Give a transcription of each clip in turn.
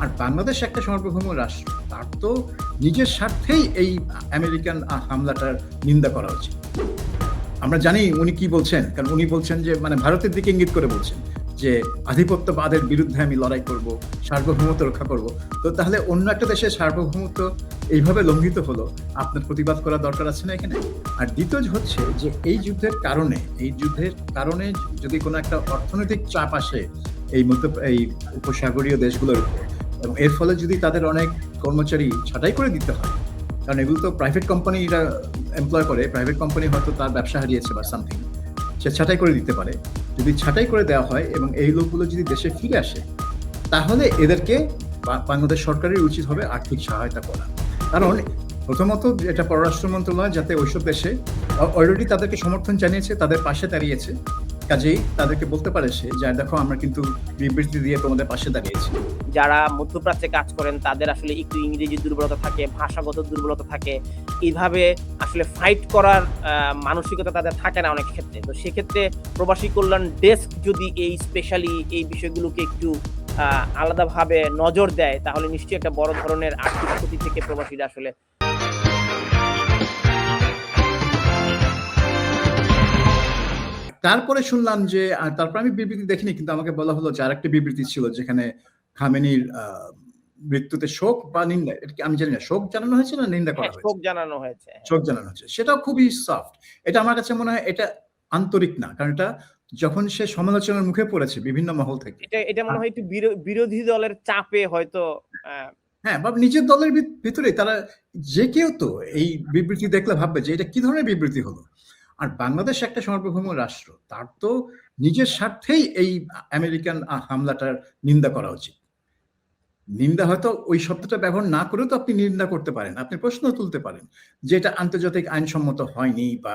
আর বাংলাদেশ একটা সার্বভৌম রাষ্ট্র, তার তো নিজের স্বার্থেই এই আমেরিকান হামলাটার নিন্দা করা উচিত। আমরা জানি উনি কি বলছেন, কারণ উনি বলছেন যে মানে ভারতের দিকে ইঙ্গিত করে বলছেন যে আধিপত্যবাদের বিরুদ্ধে আমি লড়াই করব, সার্বভৌমত্ব রক্ষা করব। তো তাহলে অন্য একটা দেশের সার্বভৌমত্ব এইভাবে লঙ্ঘিত হলো, আপনার প্রতিবাদ করা দরকার আছে না এখানে? আর দ্বিতীয় হচ্ছে যে এই যুদ্ধের কারণে যদি কোনো একটা অর্থনৈতিক চাপ আসে এই উপসাগরীয় দেশগুলোর উপর, এবং এর ফলে যদি তাদের অনেক কর্মচারী ছাঁটাই করে দিতে হয়, কারণ এগুলো তো প্রাইভেট কোম্পানিরা এমপ্লয় করে, প্রাইভেট কোম্পানি হয়তো তার ব্যবসা হারিয়েছে বা সামথিং, সে ছাঁটাই করে দিতে পারে। যদি ছাঁটাই করে দেওয়া হয় এবং এই লোকগুলো যদি দেশে ফিরে আসে, তাহলে এদেরকে বাংলাদেশ সরকারের উচিত হবে আর্থিক সহায়তা করা। কারণ প্রথমত এটা পররাষ্ট্র মন্ত্রণালয় যাতে ওইসব দেশে অলরেডি তাদেরকে সমর্থন জানিয়েছে, তাদের পাশে দাঁড়িয়েছে, কাজেই তাদেরকে বলতে পারে সে যে দেখো আমরা কিন্তু বিবৃতি দিয়ে তোমাদের পাশে দাঁড়িয়েছি। যারা মধ্যপ্রাচ্যে কাজ করেন তাদের আসলে একটু ইংরেজি দুর্বলতা থাকে, ভাষাগত দুর্বলতা থাকে, এইভাবে আসলে ফাইট করার মানসিকতা তাদের থাকে না অনেক ক্ষেত্রে। তো সেক্ষেত্রে প্রবাসী কল্যাণ ডেস্ক যদি এই স্পেশালি এই বিষয়গুলোকে একটু আলাদাভাবে নজর দেয়, তাহলে নিশ্চয়ই একটা বড় ধরনের আর্থিক ক্ষতি থেকে প্রবাসীরা আসলে তারপরে শুনলাম যে তারপর আমি বিবৃতি দেখিনি, কিন্তু আমাকে বলা হলো যে আরেকটা বিবৃতি ছিল যেখানে খামেনির মৃত্যুতে শোক বা নিন্দা, এটা আমি জানি না শোক জানানো হয়েছে না নিন্দা করা হয়েছে, শোক জানানো হয়েছে। শোক জানানো হয়েছে, সেটাও খুবই সফট। এটা আমার কাছে মনে হয় এটা আন্তরিক না, কারণ এটা যখন সে সমালোচনার মুখে পড়েছে বিভিন্ন মহল থেকে, এটা মনে হয় একটু বিরোধী দলের চাপে হয়তো হ্যাঁ, বা নিজের দলের ভিতরে তারা যে কেউ তো এই বিবৃতি দেখলে ভাববে যে এটা কি ধরনের বিবৃতি হলো। আর বাংলাদেশ একটা সার্বভৌম রাষ্ট্র, তার তো নিজের স্বার্থেই এই আমেরিকান হামলাটার নিন্দা করা উচিত। নিন্দা হয়তো ওই শব্দটা ব্যবহার না করেও তো আপনি নিন্দা করতে পারেন, আপনি প্রশ্ন তুলতে পারেন যে এটা আন্তর্জাতিক আইনসম্মত হয়নি, বা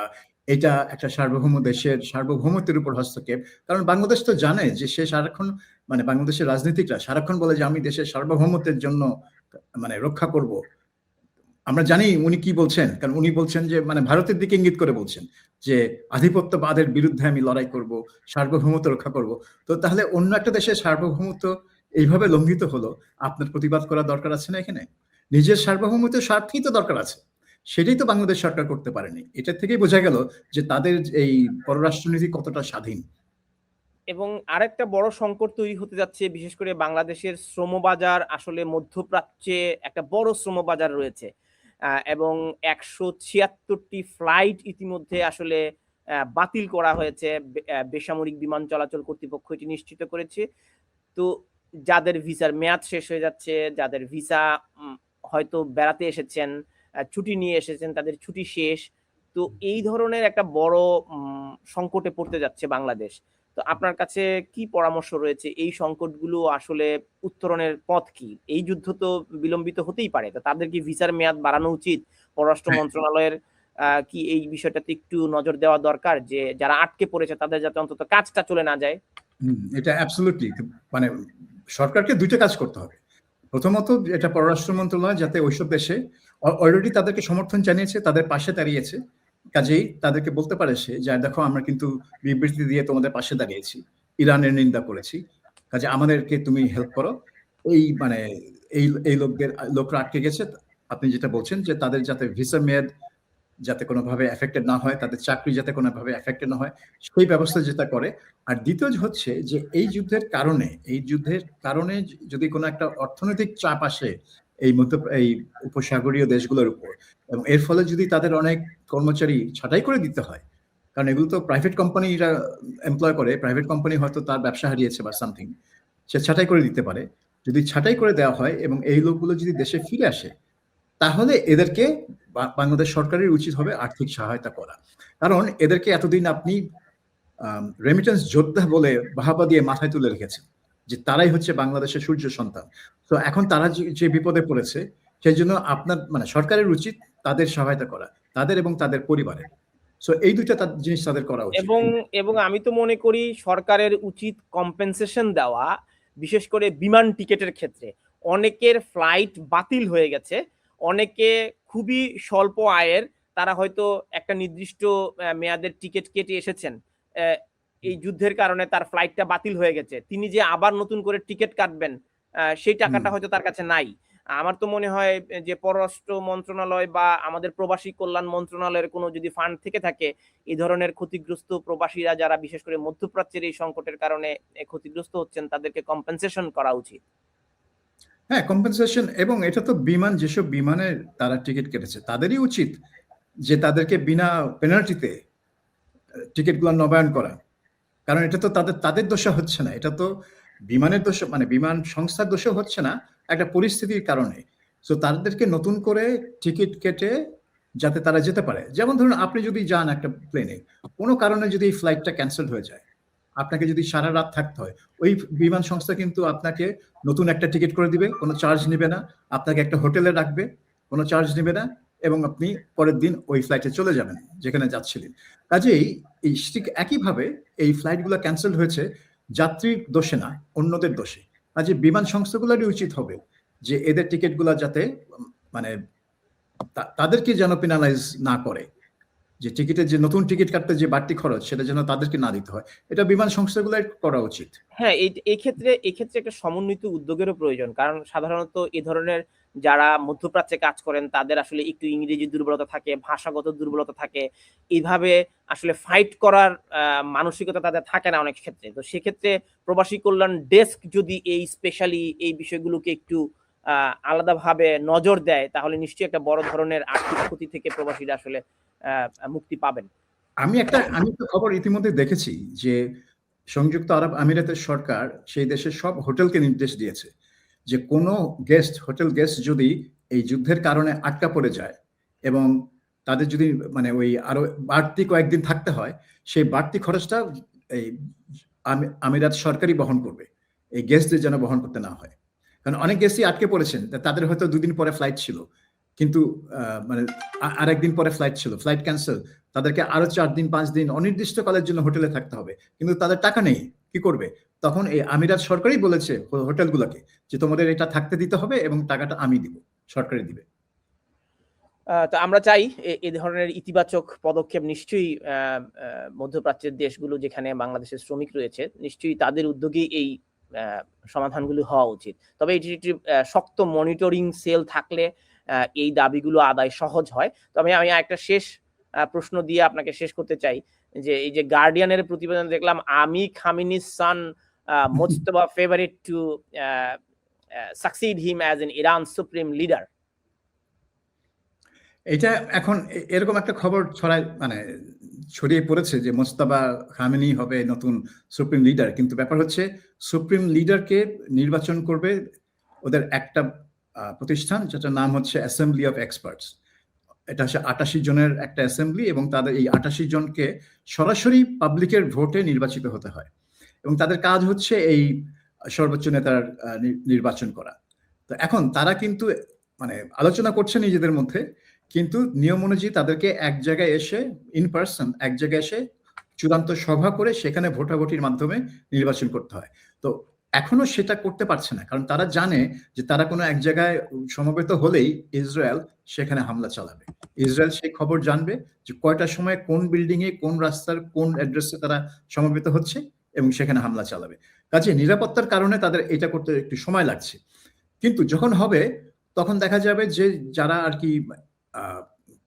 এটা একটা সার্বভৌম দেশের সার্বভৌমত্বের উপর হস্তক্ষেপ। কারণ বাংলাদেশ তো জানে যে সে সারাক্ষণ মানে বাংলাদেশের রাজনীতিকরা সারাক্ষণ বলে যে আমি দেশের সার্বভৌমত্বের জন্য মানে রক্ষা করব। আমরা জানি উনি কি বলছেন, কারণ উনি বলছেন যে মানে ভারতের দিকে ইঙ্গিত করে বলছেন যে আধিপত্যবাদের বিরুদ্ধে আমি লড়াই করব, সার্বভৌমত্ব রক্ষা করব। তো তাহলে অন্য একটা দেশের সার্বভৌমত্ব এইভাবে লঙ্ঘিত হলো, আপনার প্রতিবাদ করা দরকার আছে না এখানে? নিজের সার্বভৌমত্বের স্বার্থেই তো দরকার আছে, সেটাই তো বাংলাদেশ সরকার করতে পারেনি। এটা থেকেই বোঝা গেল যে তাদের এই পররাষ্ট্রনীতি কতটা স্বাধীন। এবং আরেকটা বড় সংকট তৈরি হতে যাচ্ছে, বিশেষ করে বাংলাদেশের শ্রমবাজার আসলে মধ্যপ্রাচ্যে একটা বড় শ্রমবাজার রয়েছে, এবং ১৭৬টি ফ্লাইট ইতিমধ্যে আসলে বাতিল করা হয়েছে, বেসামরিক বিমান চলাচল কর্তৃপক্ষ এটি নিশ্চিত করেছে। তো যাদের ভিসার মেয়াদ শেষ হয়ে যাচ্ছে, যাদের ভিসা হয়তো বেড়াতে এসেছেন, ছুটি নিয়ে এসেছেন, তাদের ছুটি শেষ। তো এই ধরনের একটা বড় সংকটে পড়তে যাচ্ছে বাংলাদেশ। তো আপনার কাছে কি পরামর্শ রয়েছে, এই সংকটগুলো আসলে উত্তরণের পথ কি? এই যুদ্ধ তো বিলম্বিত হতেই পারে, তো তাদের কি ভিসার মেয়াদ বাড়ানো উচিত? পররাষ্ট্র মন্ত্রণালয়ের কি এই বিষয়টাতে একটু নজর দেওয়া দরকার, যে যারা আটকে পড়েছে তাদের যাতে অন্তত কাজটা চলে না যায়? এটা অ্যাবসলিউটলি, মানে সরকারকে দুইটা কাজ করতে হবে। প্রথমত এটা পররাষ্ট্র মন্ত্রণালয় যাতে ওইসব দেশে অলরেডি তাদেরকে সমর্থন জানিয়েছে, তাদের পাশে দাঁড়িয়েছে, কাজেই তাদেরকে বলতে পারে সে যে দেখো আমরা কিন্তু বিবৃতি দিয়ে তোমাদের পাশে দাঁড়িয়েছি, ইরানের নিন্দা করেছি, কাজে আমাদেরকে তুমি হেল্প করো। এই মানে এই লোকরা আটকে গেছে, আপনি যেটা বলছেন যে তাদের যাতে ভিসা মেয়াদ যাতে কোনোভাবে এফেক্টেড না হয়, তাদের চাকরি যাতে কোনোভাবে এফেক্টেড না হয়, সেই ব্যবস্থা যেটা করে। আর দ্বিতীয় হচ্ছে যে এই যুদ্ধের কারণে যদি কোনো একটা অর্থনৈতিক চাপ আসে এই উপসাগরীয় দেশগুলোর উপর, এবং এর ফলে যদি তাদের অনেক কর্মচারী ছাঁটাই করে দিতে হয়, কারণ এগুলো তো প্রাইভেট কোম্পানিরা এমপ্লয় করে, প্রাইভেট কোম্পানি হয়তো তার ব্যবসা হারিয়েছে বা সামথিং, সে ছাঁটাই করে দিতে পারে। যদি ছাঁটাই করে দেওয়া হয় এবং এই লোকগুলো যদি দেশে ফিরে আসে, তাহলে এদেরকে বাংলাদেশ সরকারের উচিত হবে আর্থিক সহায়তা করা। কারণ এদেরকে এতদিন আপনি রেমিটেন্স যোদ্ধা বলে বাহাবা দিয়ে মাথায় তুলে রেখেছেন যে তারাই হচ্ছে বাংলাদেশের সূর্য সন্তান। তো এখন তারা যে বিপদে পড়েছে, সেই জন্য আপনার মানে সরকারের উচিত তাদের সহায়তা করা, তাদের এবং তাদের পরিবারের। সো এই দুইটা জিনিস তাদের করা উচিত। এবং আমি তো মনে করি সরকারের উচিত কম্পেনসেশন দেওয়া, বিশেষ করে বিমান টিকেটের ক্ষেত্রে। অনেকের ফ্লাইট বাতিল হয়ে গেছে, অনেকে খুবই স্বল্প আয়ের, তারা হয়তো একটা নির্দিষ্ট মেয়াদের টিকিট কেটে এসেছেন, এই যুদ্ধের কারণে তার ফ্লাইটটা বাতিল হয়ে গেছে, তিনি যে আবার নতুন করে টিকিট কাটবেন সেই টাকাটা হয়তো তার কাছে নাই। আমার তো মনে হয় যে পররাষ্ট্র মন্ত্রণালয় বা আমাদের প্রবাসী কল্যাণ মন্ত্রণালয়ের কোনো যদি ফান্ড থেকে থাকে, এই ধরনের ক্ষতিগ্রস্ত প্রবাসীরা যারা বিশেষ করে মধ্যপ্রাচ্যের এই সংকটের কারণে ক্ষতিগ্রস্ত হচ্ছেন তাদেরকে কম্পেনসেশন করা উচিত। হ্যাঁ, কম্পেনসেশন, এবং এটা তো বিমান, যেসব বিমানের তারা টিকিট কেটেছে তাদেরই উচিত যে তাদেরকে বিনা পেনাল্টিতে টিকিটগুলো নবায়ন করা। কারণ এটা তো তাদের দোষে হচ্ছে না, এটা তো বিমানের দোষে, মানে বিমান সংস্থার দোষে হচ্ছে না, একটা পরিস্থিতির কারণে। সো তাদেরকে নতুন করে টিকিট কেটে যাতে তারা যেতে পারে। যেমন ধরুন আপনি যদি যান একটা প্লেনে, কোনো কারণে যদি এই ফ্লাইটটা ক্যান্সেল হয়ে যায়, আপনাকে যদি সারা রাত থাকতে হয়, ওই বিমান সংস্থা কিন্তু আপনাকে নতুন একটা টিকিট করে দিবে, কোনো চার্জ নেবে না, আপনাকে একটা হোটেলে রাখবে, কোনো চার্জ নেবে না, এবং আপনি পরের দিন ওই ফ্লাইটে চলে যাবেন যেখানে যাচ্ছিলেন। কাজেই এই ঠিক একইভাবে এই ফ্লাইটগুলো ক্যান্সেল হয়েছে যাত্রীর দোষে না, অন্যদের দোষে। কাজে বিমান সংস্থাগুলোরই উচিত হবে যে এদের টিকিটগুলো যাতে মানে তাদেরকে যেন পেনালাইজ না করে, যে টিকিটের যে নতুন টিকিট কাটতে যে বাড়তি খরচ সেটা যেন তাদেরকে না দিতে হয়। এটা বিমান সংস্থাগুলোর করা উচিত। হ্যাঁ, এই ক্ষেত্রে একটা সমন্বিত উদ্যোগেরও প্রয়োজন। কারণ সাধারণত এ ধরনের যারা মধ্যপ্রাচ্যে কাজ করেন তাদের আসলে একটু ইংরেজি দুর্বলতা থাকে, ভাষাগত দুর্বলতা থাকে। এইভাবে আসলে ফাইট করার মানসিকতা তাদের থাকে না অনেক ক্ষেত্রে। তো সেক্ষেত্রে প্রবাসী কল্যাণ ডেস্ক যদি এই স্পেশালি এই বিষয়গুলোকে একটু আলাদাভাবে নজর দেয় তাহলে নিশ্চয়ই একটা বড় ধরনের আর্থিক ক্ষতি থেকে প্রবাসীরা আসলে মুক্তি পাবেন। আমি একটা খবর ইতিমধ্যে দেখেছি যে সংযুক্ত আরব আমিরাতের সরকার সেই দেশের সব হোটেলকে নির্দেশ দিয়েছে যে কোনো হোটেল গেস্ট যদি এই যুদ্ধের কারণে আটকা পড়ে যায় এবং তাদের যদি মানে ওই আরো বাড়তি কয়েকদিন থাকতে হয়, সেই বাড়তি খরচটা এই আমিরাত সরকারই বহন করবে, এই গেস্টদের যেন বহন করতে না হয়। কারণ অনেক গেস্টই আটকে পড়েছেন, তাদের হয়তো 2 দিন পরে ফ্লাইট ছিল, কিন্তু মানে আরেকদিন পরে ফ্লাইট ছিল, ফ্লাইট ক্যান্সেল, তাদেরকে আরো 4 দিন 5 দিন অনির্দিষ্টকালের জন্য হোটেলে থাকতে হবে, কিন্তু তাদের টাকা নেই, কি করবে? তখন এই আমিরাত সরকারই বলেছে হোটেলগুলোকে যে তোমাদের এটা থাকতে দিতে হবে এবং টাকাটা আমি দিব, সরকারই দিবে। তো আমরা চাই এ ধরনের ইতিবাচক পদক্ষেপ নিশ্চয়ই মধ্যপ্রাচ্যের দেশগুলো যেখানে বাংলাদেশের শ্রমিক রয়েছে নিশ্চয়ই তাদের উদ্যোগেই এই সমাধানগুলো হওয়া উচিত। তবে এটির একটি শক্ত মনিটরিং সেল থাকলে এই দাবিগুলো আদায় সহজ হয়। তবে আমি একটা শেষ প্রশ্ন দিয়ে আপনাকে শেষ করতে চাই যে এই যে গার্ডিয়ানের প্রতিবেদন দেখলাম আমি খামেনি's son Mojtaba favorite to succeed him as an Iran supreme leader. এটা এখন এরকম একটা খবর ছড়িয়ে পড়েছে যে মোজতাবা খামেনি হবে নতুন সুপ্রিম লিডার, কিন্তু ব্যাপার হচ্ছে সুপ্রিম লিডারকে নির্বাচন করবে ওদের একটা প্রতিষ্ঠান যেটার নাম হচ্ছে অ্যাসেম্বলি অফ এক্সপার্টস। এটা হচ্ছে 88 জনের একটা অ্যাসেম্বলি এবং তাদের এই 88 জনকে সরাসরি পাবলিকের ভোটে নির্বাচিত হতে হয় এবং তাদের কাজ হচ্ছে এই সর্বোচ্চ নেতার নির্বাচন করা। তো এখন তারা কিন্তু মানে আলোচনা করছে নিজেদের মধ্যে, কিন্তু নিয়ম অনুযায়ী তাদেরকে এক জায়গায় এসে ইন পার্সন এক জায়গায় এসে চূড়ান্ত সভা করে সেখানে ভোটাভুটির মাধ্যমে নির্বাচন করতে হয়। তো এখনো সেটা করতে পারছে না, কারণ তারা জানে যে তারা কোনো এক জায়গায় সমবেত হলেই ইসরায়েল সেখানে হামলা চালাবে। ইসরায়েল সেই খবর জানবে যে কয়টার সময় কোন বিল্ডিং এ কোন রাস্তার কোন অ্যাড্রেসে তারা সমবেত হচ্ছে এবং সেখানে হামলা চালাবে। কাজে নিরাপত্তার কারণে তাদের এটা করতে একটু সময় লাগছে, কিন্তু যখন হবে তখন দেখা যাবে যে যারা আর কি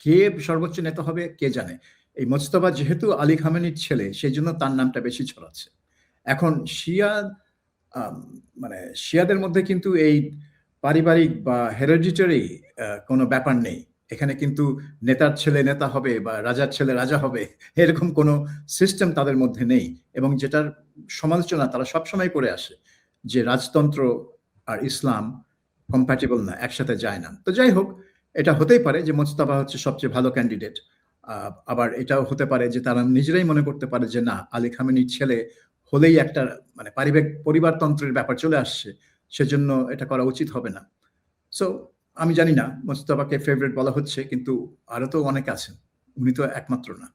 কে সর্বোচ্চ নেতা হবে কে জানে। এই মোজতবা যেহেতু আলী খামেনির ছেলে সেই জন্য তার নামটা বেশি ছড়াচ্ছে। এখন মানে শিয়াদের মধ্যে কিন্তু এই পারিবারিক বা হেরিডিটারি কোনো ব্যাপার নেই। এখানে কিন্তু নেতার ছেলে নেতা হবে বা রাজার ছেলে রাজা হবে এরকম কোনো সিস্টেম তাদের মধ্যে নেই, এবং যেটার সমালোচনা তারা সবসময় করে আসে যে রাজতন্ত্র আর ইসলাম কম্প্যাটেবল না, একসাথে যায় না। তো যাই হোক, এটা হতেই পারে যে মোজতাবা হচ্ছে সবচেয়ে ভালো ক্যান্ডিডেট, আবার এটাও হতে পারে যে তারা নিজেরাই মনে করতে পারে যে না, আলী খামেনির ছেলে হলেই একটা মানে পরিবারতন্ত্রের ব্যাপার চলে আসছে, সেজন্য এটা করা উচিত হবে না। সো আমি জানি না, মোজতাবাকে ফেভারিট বলা হচ্ছে, কিন্তু আরো তো অনেক আছেন, উনি তো একমাত্র না।